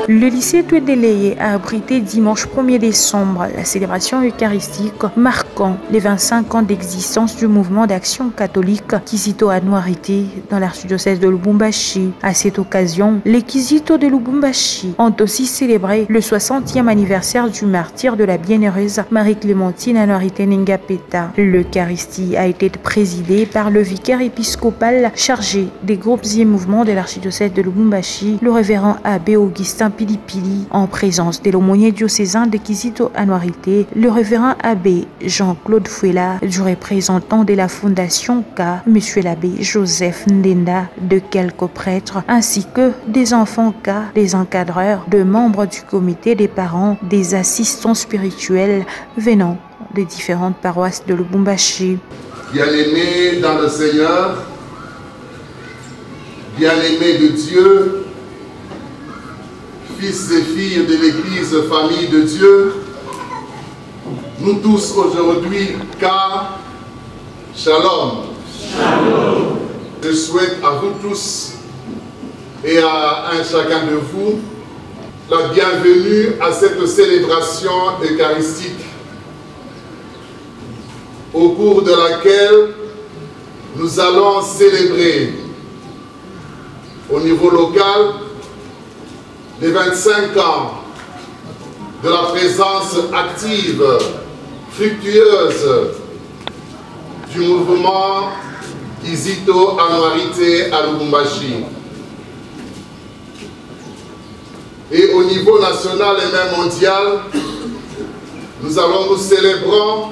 Le lycée Touédéléé a abrité dimanche 1er décembre la célébration eucharistique marquant les 25 ans d'existence du mouvement d'action catholique Kizito Anuarité dans l'archidiocèse de Lubumbashi. À cette occasion, les Kizito de Lubumbashi ont aussi célébré le 60e anniversaire du martyre de la bienheureuse Marie-Clémentine Anuarité Nengapeta. L'Eucharistie a été présidée par le vicaire épiscopal chargé des groupes et mouvements de l'archidiocèse de Lubumbashi, le révérend abbé Augustin Pilipili, en présence de l'aumônier diocésain de Kizito Anuarité, le révérend abbé Jean-Claude Fouela, du représentant de la fondation K, monsieur l'abbé Joseph Ndenda, de quelques prêtres, ainsi que des enfants K, des encadreurs, de membres du comité des parents, des assistants spirituels venant des différentes paroisses de Lubumbashi. Bien-aimés dans le Seigneur, bien-aimés de Dieu, fils et filles de l'Église, famille de Dieu, nous tous aujourd'hui, car Shalom. Shalom. Je souhaite à vous tous et à un chacun de vous la bienvenue à cette célébration eucharistique au cours de laquelle nous allons célébrer au niveau local les 25 ans de la présence active, fructueuse du mouvement Kizito Anuarité à Lubumbashi. Et au niveau national et même mondial, nous célébrons,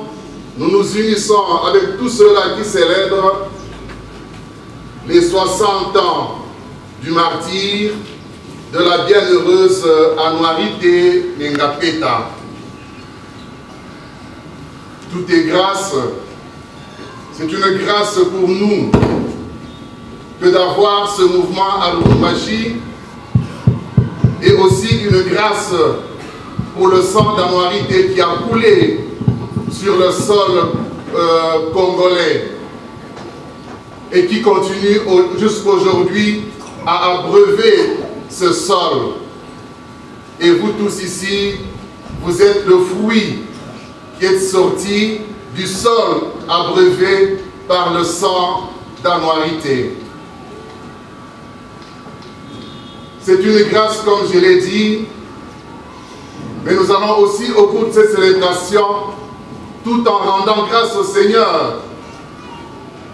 nous nous unissons avec tous ceux-là qui célèbrent les 60 ans du martyre de la bienheureuse Anuarité Nengapeta. Tout est grâce. C'est une grâce pour nous que d'avoir ce mouvement à Lubumbashi, et aussi une grâce pour le sang d'Anuarité qui a coulé sur le sol congolais et qui continue jusqu'aujourd'hui à abreuver ce sol. Et vous tous ici, vous êtes le fruit qui est sorti du sol abreuvé par le sang d'Anuarité. C'est une grâce, comme je l'ai dit, mais nous allons aussi, au cours de cette célébration, tout en rendant grâce au Seigneur,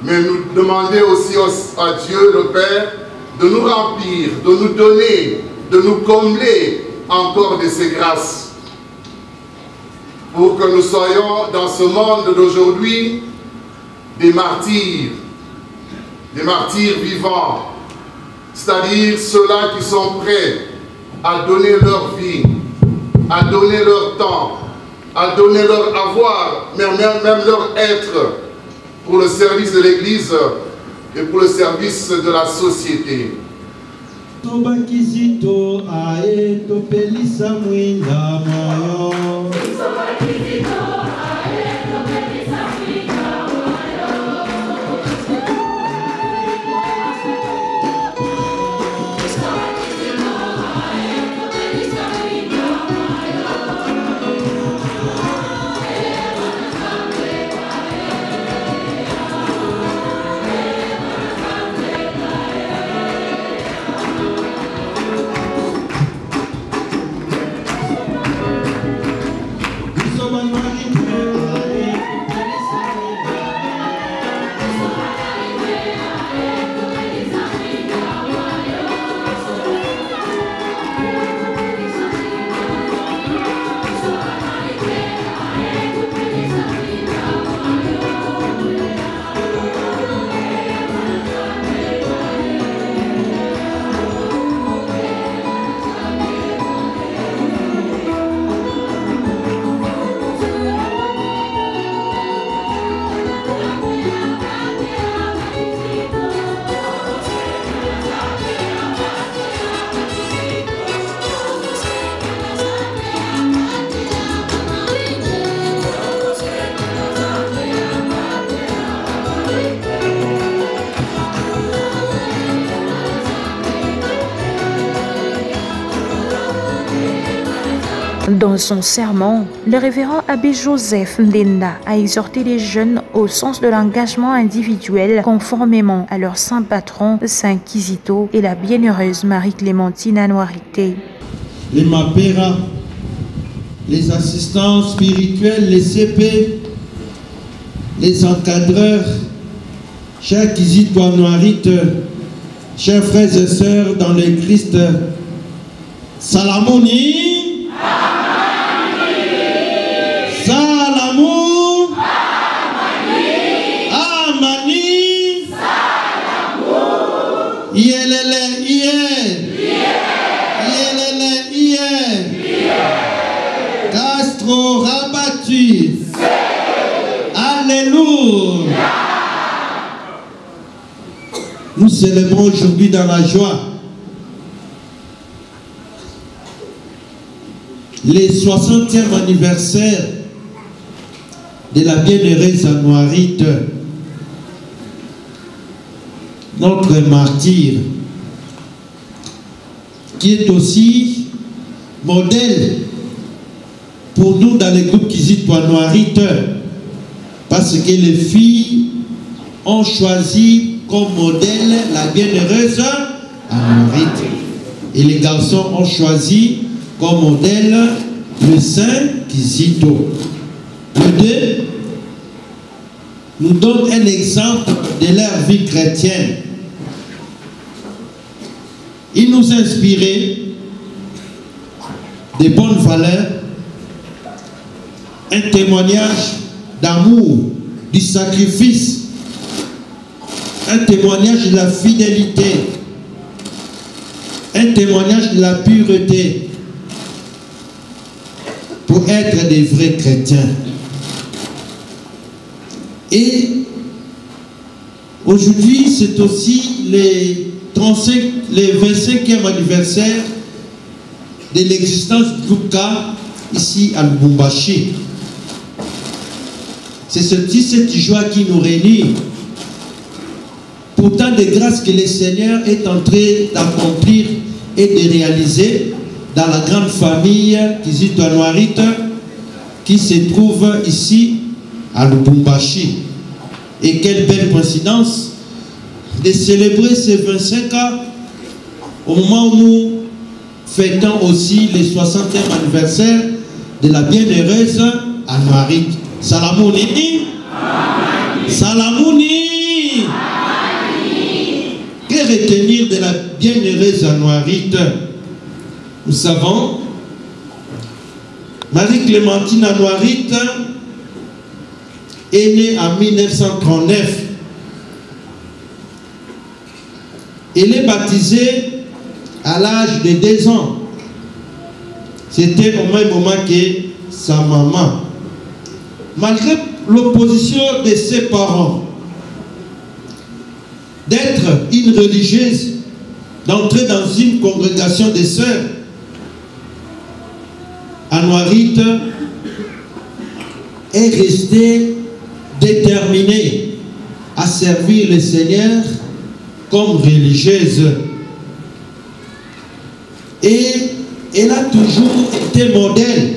mais nous demander aussi à Dieu, le Père, de nous remplir, de nous donner, de nous combler encore de ses grâces, pour que nous soyons dans ce monde d'aujourd'hui des martyrs vivants, c'est-à-dire ceux-là qui sont prêts à donner leur vie, à donner leur temps, à donner leur avoir, même leur être, pour le service de l'Église et pour le service de la société. Dans son sermon, le révérend abbé Joseph Ndenda a exhorté les jeunes au sens de l'engagement individuel conformément à leur saint patron, Saint Kizito et la bienheureuse Marie-Clémentine Anouarité. Les Mapera, les assistants spirituels, les CP, les encadreurs, chers Kizito Anouarite, chers frères et sœurs dans le Christ, Salamoni, Salamou, Amani, Yelele, Castro rabattu. Alléluia. Nous célébrons aujourd'hui dans la joie les 60e anniversaire de la bienheureuse Anouarite, notre martyr, qui est aussi modèle pour nous dans les groupes Kizito Anouarite, parce que les filles ont choisi comme modèle la bienheureuse Anouarite et les garçons ont choisi comme modèle le Saint Kizito. Les deux nous donnent un exemple de leur vie chrétienne. Ils nous inspiraient des bonnes valeurs, un témoignage d'amour, du sacrifice, un témoignage de la fidélité, un témoignage de la pureté pour être des vrais chrétiens. Et aujourd'hui, c'est aussi le 25e anniversaire de l'existence du groupe K ici à Lubumbashi. C'est cette joie qui nous réunit. Pourtant de grâces que le Seigneur est en train d'accomplir et de réaliser dans la grande famille Kizito Anouarite qui se trouve ici à Lubumbashi. Et quelle belle coïncidence de célébrer ces 25 ans au moment où nous fêtons aussi les 60e anniversaire de la bienheureuse Anouarite. Salamouni, Salamouni. Que retenir de la bienheureuse Anouarite? Nous savons, Marie-Clémentine Anouarite est née en 1939. Elle est baptisée à l'âge de 2 ans. C'était au même moment que sa maman. Malgré l'opposition de ses parents, d'être une religieuse, d'entrer dans une congrégation des sœurs, Anouarite est restée déterminée à servir le Seigneur comme religieuse. Et elle a toujours été modèle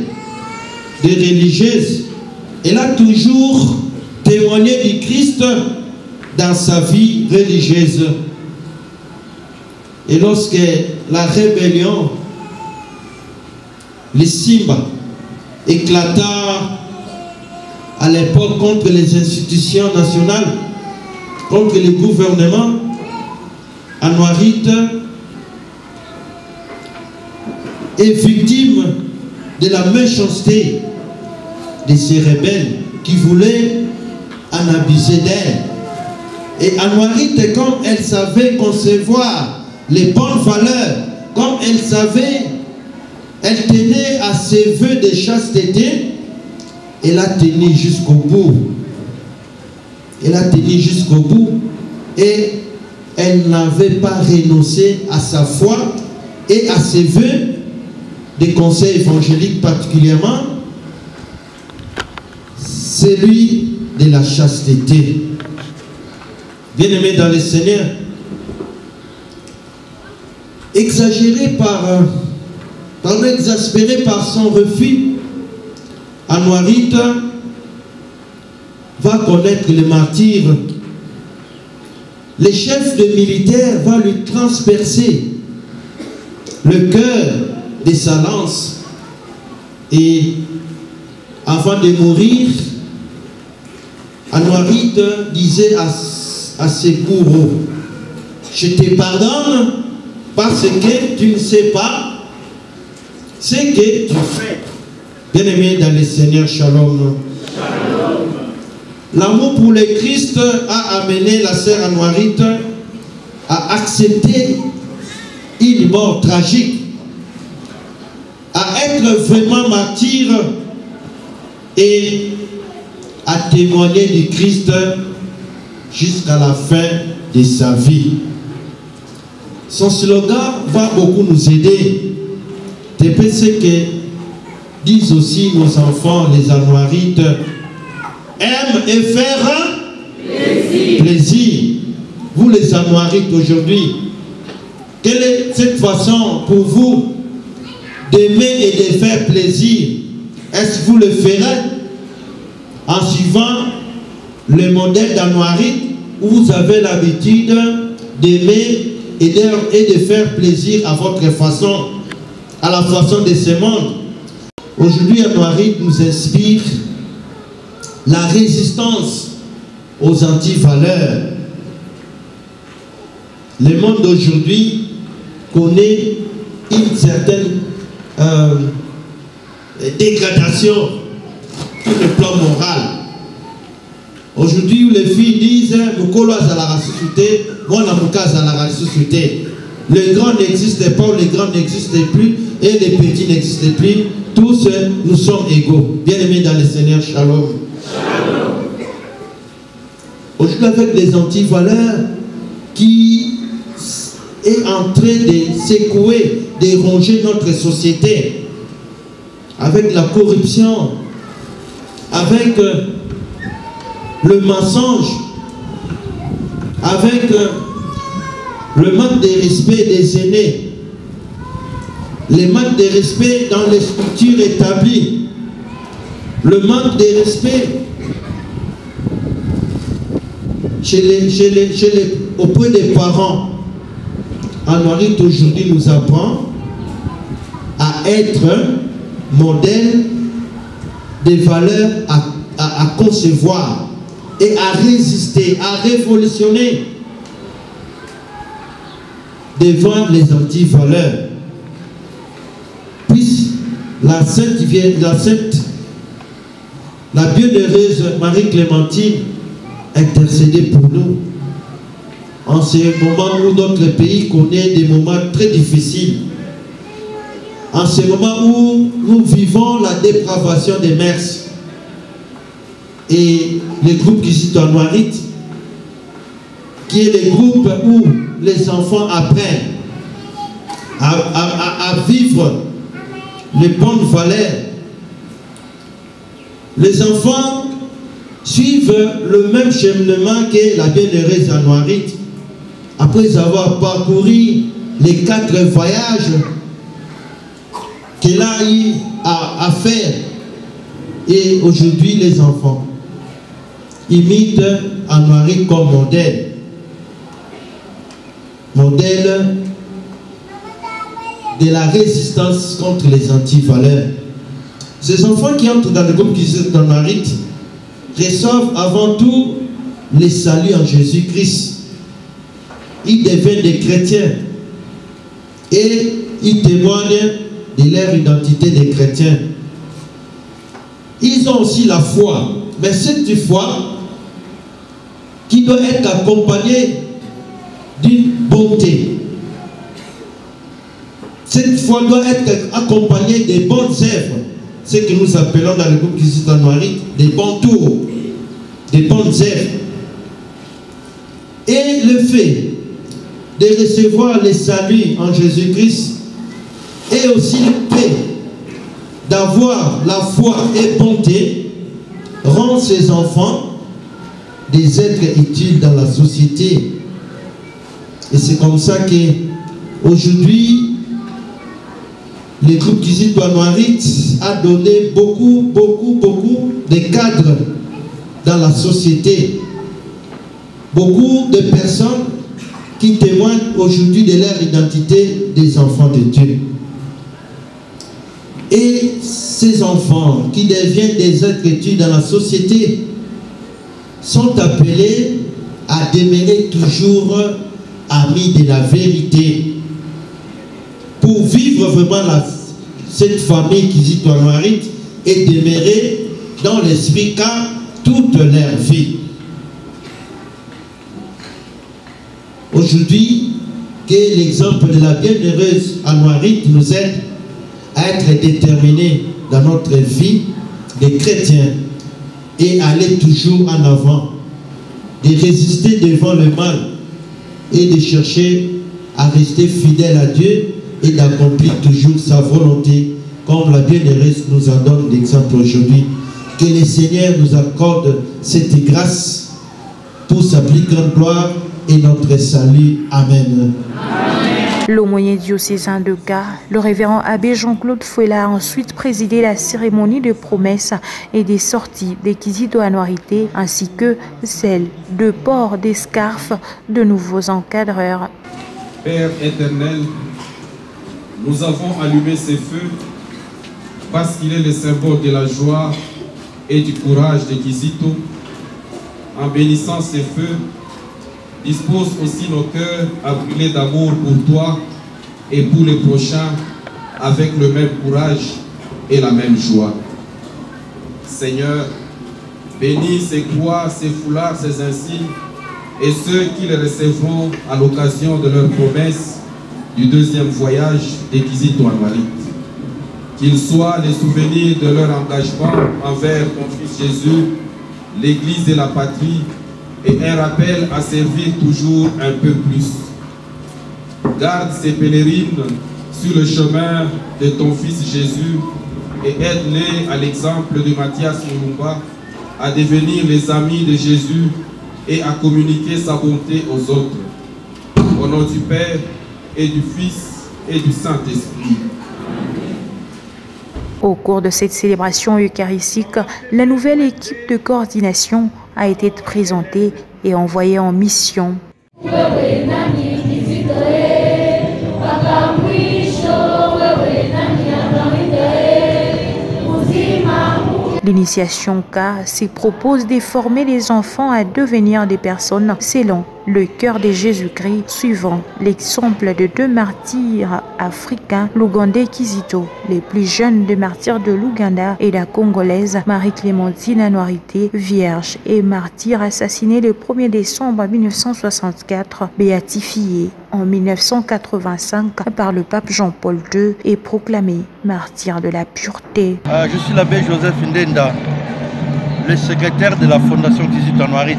de religieuse. Elle a toujours témoigné du Christ dans sa vie religieuse. Et lorsque la rébellion, les Simba, éclata à l'époque contre les institutions nationales, contre le gouvernement, Anouarite est victime de la méchanceté de ces rebelles qui voulaient en abuser d'elle. Et Anouarite, comme elle savait concevoir les bonnes valeurs, comme elle savait, elle tenait à ses vœux de chasteté, elle a tenu jusqu'au bout. Elle a tenu jusqu'au bout et elle n'avait pas renoncé à sa foi et à ses vœux des conseils évangéliques, particulièrement celui de la chasteté. Bien-aimés dans le Seigneur, exagéré par Quand exaspéré par son refus, Anouarite va connaître le martyr. Le chef de militaire va lui transpercer le cœur de sa lance. Et avant de mourir, Anouarite disait à ses bourreaux, je te pardonne parce que tu ne sais pas ce que tu fais. Bien-aimé dans le Seigneur, shalom. L'amour pour le Christ a amené la sœur Anouarite à accepter une mort tragique, à être vraiment martyr et à témoigner du Christ jusqu'à la fin de sa vie. Son slogan va beaucoup nous aider. C'est ce que disent aussi nos enfants, les Anouarites. Aime et faire plaisir. Vous les Anouarites aujourd'hui, quelle est cette façon pour vous d'aimer et de faire plaisir? Est-ce que vous le ferez en suivant le modèle d'Anouarite où vous avez l'habitude d'aimer et de faire plaisir à votre façon, à la façon de ce monde? Aujourd'hui, Anouarite nous inspire la résistance aux antivaleurs. Le monde d'aujourd'hui connaît une certaine dégradation sur le plan moral. Aujourd'hui, où les filles disent Mukolo à la ressuscité, moi à la ressuscité. Les grands n'existent pas, les grands n'existent plus, et les petits n'existent plus. Tous nous sommes égaux. Bien-aimés dans le Seigneur, shalom. Aujourd'hui, avec les antivaleurs qui est en train de secouer, de ronger notre société, avec la corruption, avec le mensonge, avec le manque de respect des aînés, le manque de respect dans les structures établies, le manque de respect auprès des parents. Anouarite aujourd'hui nous apprend à être modèle des valeurs à concevoir et à résister, à révolutionner devant les antivaleurs. Puisse la bienheureuse Marie-Clémentine intercéder pour nous en ce moment où notre pays connaît des moments très difficiles, en ce moment où nous vivons la dépravation des mœurs. Et le groupe Kizito Anouarite, qui est le groupe où les enfants apprennent à vivre les bonnes valeurs. Les enfants suivent le même cheminement que la bienheureuse Anouarite. Après avoir parcouru les 4 voyages qu'elle a eu à faire. Et aujourd'hui, les enfants imitent Anouarite comme modèle. Modèle de la résistance contre les antivaleurs. Ces enfants qui entrent dans le groupe Kizito Anouarite reçoivent avant tout les saluts en Jésus-Christ. Ils deviennent des chrétiens et ils témoignent de leur identité de chrétiens. Ils ont aussi la foi, mais cette foi qui doit être accompagnée d'une bonté. Cette foi doit être accompagnée des bonnes œuvres, ce que nous appelons dans le groupe Kizito Anouarite des bons tours, des bonnes œuvres. Et le fait de recevoir les saluts en Jésus-Christ et aussi le fait d'avoir la foi et bonté rend ces enfants des êtres utiles dans la société. Et c'est comme ça que aujourd'hui le groupe Kizito Anuarit a donné beaucoup de cadres dans la société. Beaucoup de personnes qui témoignent aujourd'hui de leur identité des enfants de Dieu. Et ces enfants qui deviennent des êtres utiles dans la société sont appelés à demeurer toujours amis de la vérité pour vivre vraiment cette famille Kizito Anuarit et demeurer dans l'esprit car toute leur vie. Aujourd'hui, que l'exemple de la bienheureuse Anuarit nous aide à être déterminés dans notre vie de chrétiens et aller toujours en avant, de résister devant le mal et de chercher à rester fidèle à Dieu et d'accomplir toujours sa volonté, comme la bienheureuse nous en donne l'exemple aujourd'hui. Que le Seigneur nous accorde cette grâce pour sa plus grande gloire et notre salut. Amen. L'aumônier diocésain de Gars, le révérend abbé Jean-Claude Fouella, a ensuite présidé la cérémonie de promesse et des sorties des Kizito Anuarité, ainsi que celle de port d'escarpes de nouveaux encadreurs. Père éternel, nous avons allumé ces feux parce qu'il est le symbole de la joie et du courage de Kizito. En bénissant ces feux, dispose aussi nos cœurs à brûler d'amour pour toi et pour les prochains avec le même courage et la même joie. Seigneur, bénis ces croix, ces foulards, ces insignes et ceux qui les recevront à l'occasion de leur promesse du deuxième voyage des Kizito Anuarit. Qu'ils soient les souvenirs de leur engagement envers ton Fils Jésus, l'Église et la patrie, et un rappel à servir toujours un peu plus. Garde ces pèlerines sur le chemin de ton Fils Jésus et aide-les à l'exemple de Mathias Mulumba à devenir les amis de Jésus et à communiquer sa bonté aux autres. Au nom du Père et du Fils et du Saint-Esprit. Au cours de cette célébration eucharistique, la nouvelle équipe de coordination a été présentée et envoyée en mission. L'initiation K se propose de former les enfants à devenir des personnes selon le cœur de Jésus-Christ, suivant l'exemple de deux martyrs africains, l'Ougandais Kizito, les plus jeunes des martyrs de l'Ouganda, et la Congolaise Marie-Clémentine Anuarité, vierge et martyr assassinée le 1er décembre 1964, béatifiée en 1985 par le pape Jean-Paul II et proclamée martyr de la pureté. Je suis l'abbé Joseph Ndenda, le secrétaire de la Fondation Kizito Anuarit.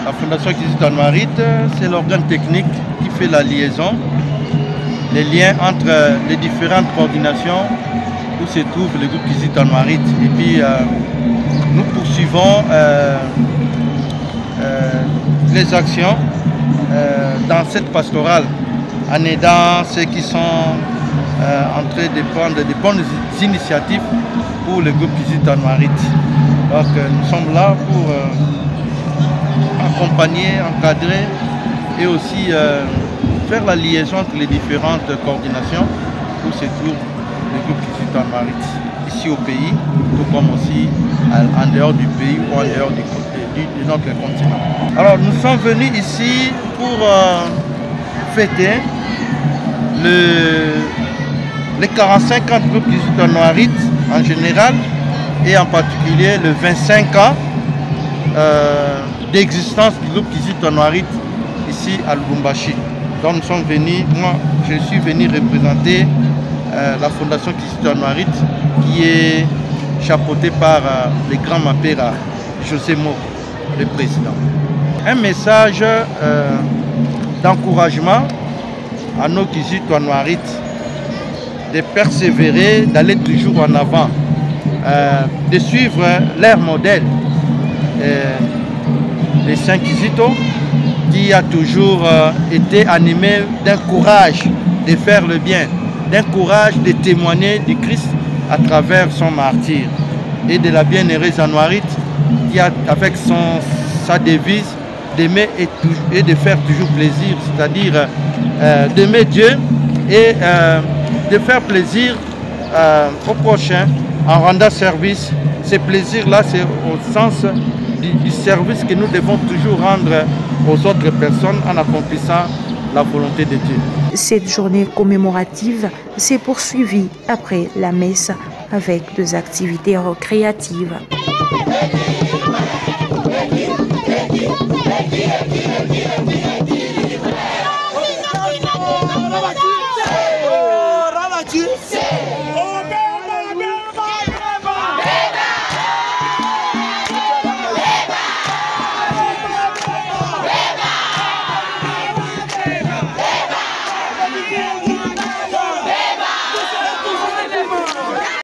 La Fondation Kizito Anuarit, c'est l'organe technique qui fait la liaison, les liens entre les différentes coordinations où se trouve le groupe Kizito Anuarit. Et puis, nous poursuivons les actions dans cette pastorale en aidant ceux qui sont en train de prendre de bonnes initiatives pour le groupe Kizito Anuarit. Donc, nous sommes là pour accompagner, encadrer et aussi faire la liaison entre les différentes coordinations où se trouve le groupe Kizito Anuarit ici au pays, tout comme aussi en dehors du pays ou en dehors de notre continent. Alors nous sommes venus ici pour fêter les 45 ans du groupe Kizito Anuarit en général et en particulier le 25 ans d'existence du groupe Kizito Anuarit ici à Lubumbashi. Donc nous sommes venus, moi je suis venu représenter la Fondation Kizito Anuarit qui est chapeautée par le grand Mapera José Moro, le président. Un message d'encouragement à nos Kizito Anuarit de persévérer, d'aller toujours en avant, de suivre leur modèle. Les Saint Kizito qui a toujours été animé d'un courage de faire le bien, d'un courage de témoigner du Christ à travers son martyre. Et de la bienheureuse Anouarite qui a avec sa devise d'aimer et de faire toujours plaisir, c'est-à-dire d'aimer Dieu et de faire plaisir au prochain en rendant service. Ce plaisir-là, c'est au sens du service que nous devons toujours rendre aux autres personnes en accomplissant la volonté de Dieu. Cette journée commémorative s'est poursuivie après la messe avec des activités récréatives.